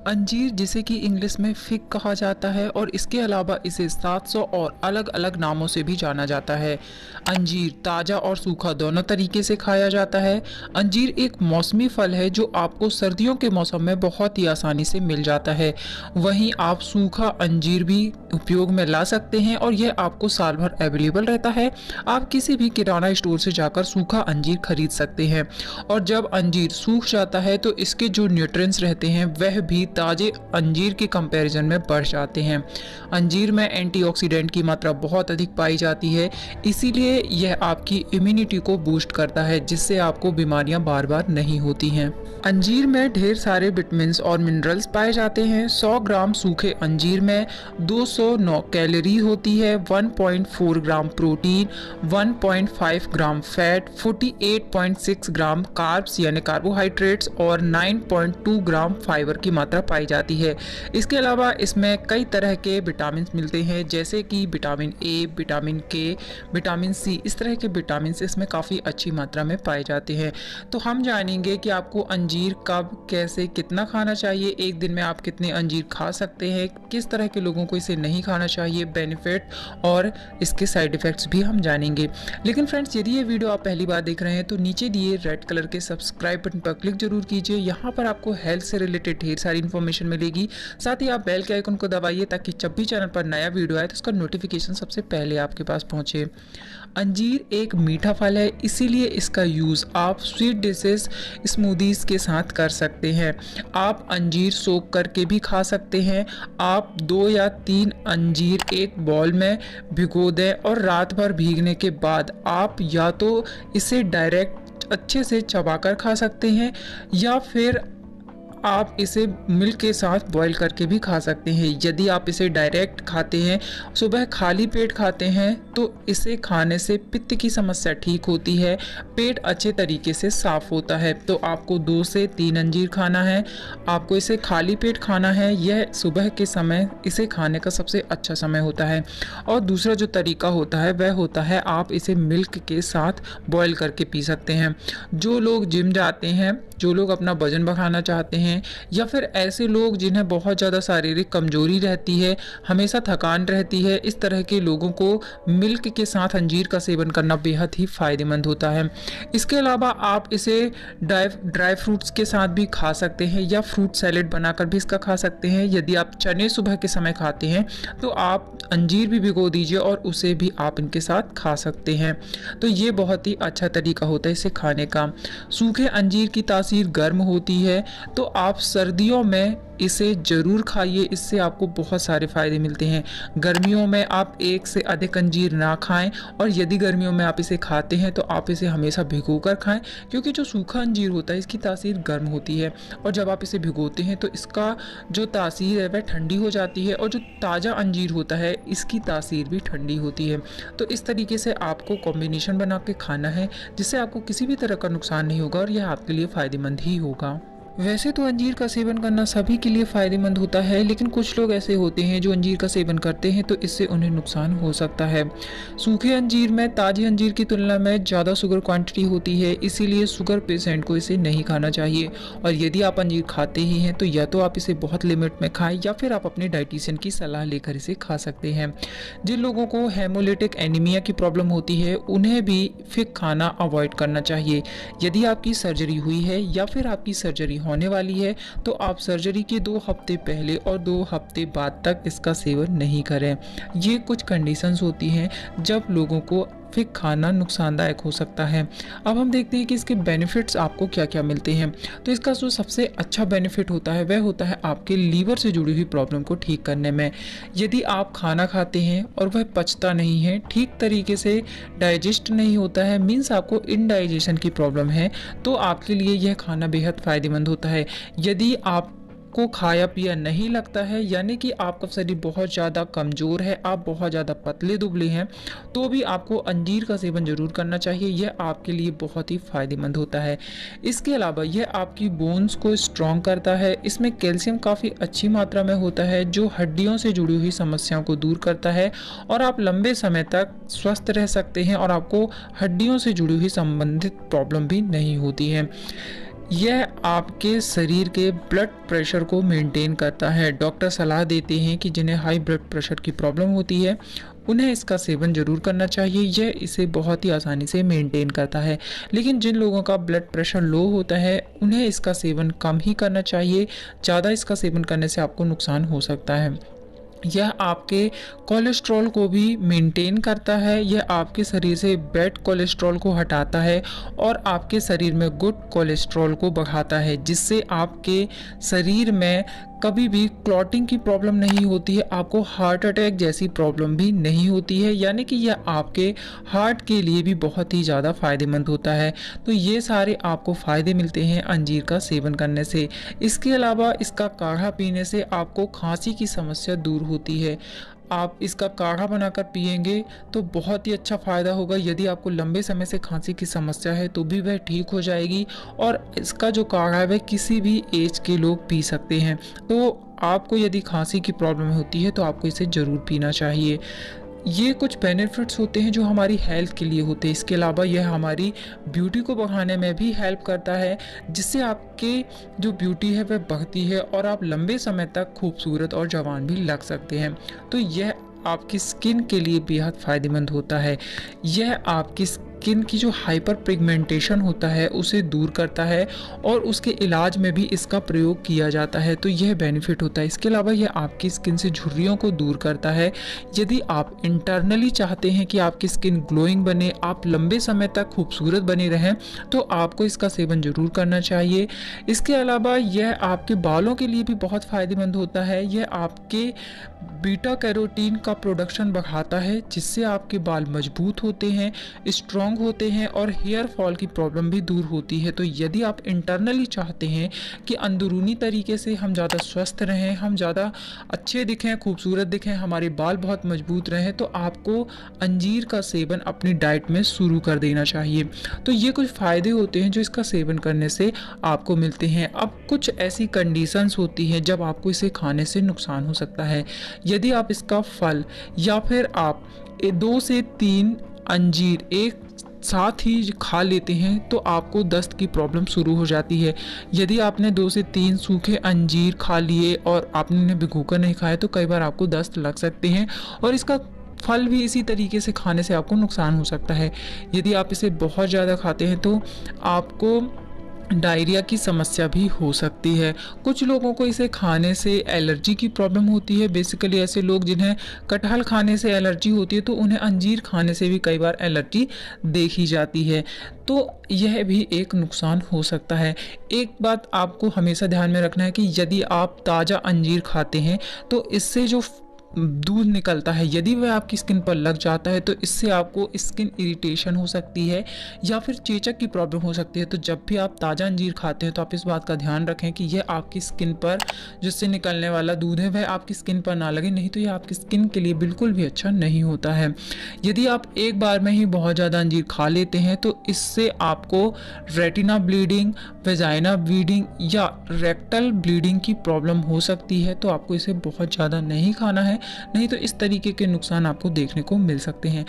अंजीर जिसे कि इंग्लिश में फिग कहा जाता है और इसके अलावा इसे 700 और अलग अलग नामों से भी जाना जाता है। अंजीर ताज़ा और सूखा दोनों तरीके से खाया जाता है। अंजीर एक मौसमी फल है जो आपको सर्दियों के मौसम में बहुत ही आसानी से मिल जाता है। वहीं आप सूखा अंजीर भी उपयोग में ला सकते हैं और यह आपको साल भर अवेलेबल रहता है। आप किसी भी किराना स्टोर से जाकर सूखा अंजीर खरीद सकते हैं और जब अंजीर सूख जाता है तो इसके जो न्यूट्रिएंट्स रहते हैं वह भी ताज़े अंजीर के कंपैरिजन में बढ़ जाते हैं। अंजीर में एंटीऑक्सीडेंट की मात्रा बहुत अधिक पाई जाती है, इसीलिए यह आपकी इम्यूनिटी को बूस्ट करता है जिससे आपको बीमारियां बार बार नहीं होती हैं। अंजीर में ढेर सारे विटामिन्स और मिनरल्स पाए जाते हैं। 100 ग्राम सूखे अंजीर में 209 कैलोरी होती है, 1.4 ग्राम प्रोटीन, 1.5 ग्राम फैट, 48.6 ग्राम कार्ब्स यानी कार्बोहाइड्रेट्स और 9.2 ग्राम फाइबर की मात्रा पाई जाती है। इसके अलावा इसमें कई तरह के विटामिन मिलते हैं जैसे कि विटामिन ए, विटामिन के, विटामिन सी, इस तरह के विटामिन इसमें काफ़ी अच्छी मात्रा में पाए जाते हैं। तो हम जानेंगे कि आपको अंजीर कब, कैसे, कितना खाना चाहिए, एक दिन में आप कितने अंजीर खा सकते हैं, किस तरह के लोगों को इसे नहीं खाना चाहिए, बेनिफिट और इसके साइड इफ़ेक्ट्स भी हम जानेंगे। लेकिन फ्रेंड्स, यदि ये वीडियो आप पहली बार देख रहे हैं तो नीचे दिए रेड कलर के सब्सक्राइब बटन पर क्लिक जरूर कीजिए। यहाँ पर आपको हेल्थ से रिलेटेड ढेर सारी इन्फॉर्मेशन मिलेगी। साथ ही आप बेल के आइकन को दबाइए ताकि जब भी चैनल पर नया वीडियो आए तो उसका नोटिफिकेशन सबसे पहले आपके पास पहुँचे। अंजीर एक मीठा फल है, इसीलिए इसका यूज़ आप स्वीट डिशेस, स्मूदीज़ के साथ कर सकते हैं। आप अंजीर सोक करके भी खा सकते हैं। आप 2 या 3 अंजीर एक बाउल में भिगो दें और रात भर भीगने के बाद आप या तो इसे डायरेक्ट अच्छे से चबाकर खा सकते हैं या फिर आप इसे मिल्क के साथ बॉईल करके भी खा सकते हैं। यदि आप इसे डायरेक्ट खाते हैं, सुबह खाली पेट खाते हैं, तो इसे खाने से पित्त की समस्या ठीक होती है, पेट अच्छे तरीके से साफ होता है। तो आपको 2 से 3 अंजीर खाना है, आपको इसे खाली पेट खाना है। यह सुबह के समय इसे खाने का सबसे अच्छा समय होता है। और दूसरा जो तरीका होता है वह होता है आप इसे मिल्क के साथ बॉईल करके पी सकते हैं। जो लोग जिम जाते हैं, जो लोग अपना वजन बढ़ाना चाहते हैं या फिर ऐसे लोग जिन्हें बहुत ज़्यादा शारीरिक कमजोरी रहती है, हमेशा थकान रहती है, इस तरह के लोगों को मिल्क के साथ अंजीर का सेवन करना बेहद ही फ़ायदेमंद होता है। इसके अलावा आप इसे ड्राई फ्रूट्स के साथ भी खा सकते हैं या फ्रूट सैलेड बनाकर भी इसका खा सकते हैं। यदि आप चने सुबह के समय खाते हैं तो आप अंजीर भी भिगो दीजिए और उसे भी आप इनके साथ खा सकते हैं। तो ये बहुत ही अच्छा तरीका होता है इसे खाने का। सूखे अंजीर की तासीर गर्म होती है, तो आप सर्दियों में इसे ज़रूर खाइए, इससे आपको बहुत सारे फ़ायदे मिलते हैं। गर्मियों में आप एक से अधिक अंजीर ना खाएं और यदि गर्मियों में आप इसे खाते हैं तो आप इसे हमेशा भिगोकर खाएं, क्योंकि जो सूखा अंजीर होता है इसकी तासीर गर्म होती है और जब आप इसे भिगोते हैं तो इसका जो तासीर है वह ठंडी हो जाती है और जो ताज़ा अंजीर होता है इसकी तासीर भी ठंडी होती है। तो इस तरीके से आपको कॉम्बिनेशन बना के खाना है जिससे आपको किसी भी तरह का नुकसान नहीं होगा और यह आपके लिए फ़ायदेमंद ही होगा। वैसे तो अंजीर का सेवन करना सभी के लिए फ़ायदेमंद होता है, लेकिन कुछ लोग ऐसे होते हैं जो अंजीर का सेवन करते हैं तो इससे उन्हें नुकसान हो सकता है। सूखे अंजीर में ताज़े अंजीर की तुलना में ज़्यादा शुगर क्वांटिटी होती है, इसीलिए शुगर पेशेंट को इसे नहीं खाना चाहिए। और यदि आप अंजीर खाते ही हैं तो या तो आप इसे बहुत लिमिट में खाएं या फिर आप अपने डाइटिशियन की सलाह लेकर इसे खा सकते हैं। जिन लोगों को हेमोलिटिक एनीमिया की प्रॉब्लम होती है उन्हें भी फिग खाना अवॉइड करना चाहिए। यदि आपकी सर्जरी हुई है या फिर आपकी सर्जरी होने वाली है तो आप सर्जरी के 2 हफ्ते पहले और 2 हफ्ते बाद तक इसका सेवन नहीं करें। ये कुछ कंडीशंस होती हैं जब लोगों को फिग खाना नुकसानदायक हो सकता है। अब हम देखते हैं कि इसके बेनिफिट्स आपको क्या क्या मिलते हैं। तो इसका जो सबसे अच्छा बेनिफिट होता है वह होता है आपके लीवर से जुड़ी हुई प्रॉब्लम को ठीक करने में। यदि आप खाना खाते हैं और वह पचता नहीं है, ठीक तरीके से डाइजेस्ट नहीं होता है, मीन्स आपको इनडाइजेशन की प्रॉब्लम है, तो आपके लिए यह खाना बेहद फ़ायदेमंद होता है। यदि आप को खाया पिया नहीं लगता है, यानी कि आपका शरीर बहुत ज़्यादा कमज़ोर है, आप बहुत ज़्यादा पतले दुबले हैं, तो भी आपको अंजीर का सेवन ज़रूर करना चाहिए। यह आपके लिए बहुत ही फ़ायदेमंद होता है। इसके अलावा यह आपकी बोन्स को स्ट्रॉन्ग करता है। इसमें कैल्शियम काफ़ी अच्छी मात्रा में होता है जो हड्डियों से जुड़ी हुई समस्याओं को दूर करता है और आप लंबे समय तक स्वस्थ रह सकते हैं और आपको हड्डियों से जुड़ी हुई संबंधित प्रॉब्लम भी नहीं होती है। यह आपके शरीर के ब्लड प्रेशर को मेंटेन करता है। डॉक्टर सलाह देते हैं कि जिन्हें हाई ब्लड प्रेशर की प्रॉब्लम होती है उन्हें इसका सेवन ज़रूर करना चाहिए। यह इसे बहुत ही आसानी से मेंटेन करता है। लेकिन जिन लोगों का ब्लड प्रेशर लो होता है उन्हें इसका सेवन कम ही करना चाहिए। ज़्यादा इसका सेवन करने से आपको नुकसान हो सकता है। यह आपके कोलेस्ट्रॉल को भी मेंटेन करता है। यह आपके शरीर से बैड कोलेस्ट्रॉल को हटाता है और आपके शरीर में गुड कोलेस्ट्रॉल को बढ़ाता है, जिससे आपके शरीर में कभी भी क्लॉटिंग की प्रॉब्लम नहीं होती है, आपको हार्ट अटैक जैसी प्रॉब्लम भी नहीं होती है। यानी कि यह आपके हार्ट के लिए भी बहुत ही ज़्यादा फ़ायदेमंद होता है। तो ये सारे आपको फ़ायदे मिलते हैं अंजीर का सेवन करने से। इसके अलावा इसका काढ़ा पीने से आपको खांसी की समस्या दूर होती है। आप इसका काढ़ा बनाकर पिएंगे तो बहुत ही अच्छा फ़ायदा होगा। यदि आपको लंबे समय से खांसी की समस्या है तो भी वह ठीक हो जाएगी। और इसका जो काढ़ा है वह किसी भी एज के लोग पी सकते हैं। तो आपको यदि खांसी की प्रॉब्लम होती है तो आपको इसे ज़रूर पीना चाहिए। ये कुछ बेनिफिट्स होते हैं जो हमारी हेल्थ के लिए होते हैं। इसके अलावा यह हमारी ब्यूटी को बढ़ाने में भी हेल्प करता है, जिससे आपके जो ब्यूटी है वह बढ़ती है और आप लंबे समय तक खूबसूरत और जवान भी लग सकते हैं। तो यह आपकी स्किन के लिए बेहद फ़ायदेमंद होता है। यह आपकी स्किन की जो हाइपर पिगमेंटेशन होता है उसे दूर करता है और उसके इलाज में भी इसका प्रयोग किया जाता है। तो यह बेनिफिट होता है। इसके अलावा यह आपकी स्किन से झुर्रियों को दूर करता है। यदि आप इंटरनली चाहते हैं कि आपकी स्किन ग्लोइंग बने, आप लंबे समय तक खूबसूरत बने रहें, तो आपको इसका सेवन ज़रूर करना चाहिए। इसके अलावा यह आपके बालों के लिए भी बहुत फ़ायदेमंद होता है। यह आपके बीटा कैरोटीन का प्रोडक्शन बढ़ाता है, जिससे आपके बाल मजबूत होते हैं, स्ट्रॉन्ग होते हैं और हेयर फॉल की प्रॉब्लम भी दूर होती है। तो यदि आप इंटरनली चाहते हैं कि अंदरूनी तरीके से हम ज़्यादा स्वस्थ रहें, हम ज़्यादा अच्छे दिखें, खूबसूरत दिखें, हमारे बाल बहुत मजबूत रहें, तो आपको अंजीर का सेवन अपनी डाइट में शुरू कर देना चाहिए। तो ये कुछ फ़ायदे होते हैं जो इसका सेवन करने से आपको मिलते हैं। अब कुछ ऐसी कंडीशंस होती हैं जब आपको इसे खाने से नुकसान हो सकता है। यदि आप इसका फल या फिर आप 2 से 3 अंजीर एक साथ ही खा लेते हैं तो आपको दस्त की प्रॉब्लम शुरू हो जाती है। यदि आपने 2 से 3 सूखे अंजीर खा लिए और आपने उन्हें भिगोकर नहीं खाया तो कई बार आपको दस्त लग सकते हैं और इसका फल भी इसी तरीके से खाने से आपको नुकसान हो सकता है। यदि आप इसे बहुत ज़्यादा खाते हैं तो आपको डायरिया की समस्या भी हो सकती है। कुछ लोगों को इसे खाने से एलर्जी की प्रॉब्लम होती है। बेसिकली ऐसे लोग जिन्हें कटहल खाने से एलर्जी होती है तो उन्हें अंजीर खाने से भी कई बार एलर्जी देखी जाती है। तो यह भी एक नुकसान हो सकता है। एक बात आपको हमेशा ध्यान में रखना है कि यदि आप ताज़ा अंजीर खाते हैं तो इससे जो दूध निकलता है, यदि वह आपकी स्किन पर लग जाता है तो इससे आपको स्किन इरिटेशन हो सकती है या फिर चेचक की प्रॉब्लम हो सकती है। तो जब भी आप ताज़ा अंजीर खाते हैं तो आप इस बात का ध्यान रखें कि यह आपकी स्किन पर जिससे निकलने वाला दूध है वह आपकी स्किन पर ना लगे, नहीं तो यह आपकी स्किन के लिए बिल्कुल भी अच्छा नहीं होता है। यदि आप एक बार में ही बहुत ज़्यादा अंजीर खा लेते हैं तो इससे आपको रेटिना ब्लीडिंग, वेजाइना ब्लीडिंग या रेक्टल ब्लीडिंग की प्रॉब्लम हो सकती है। तो आपको इसे बहुत ज़्यादा नहीं खाना है, नहीं तो इस तरीके के नुकसान आपको देखने को मिल सकते हैं।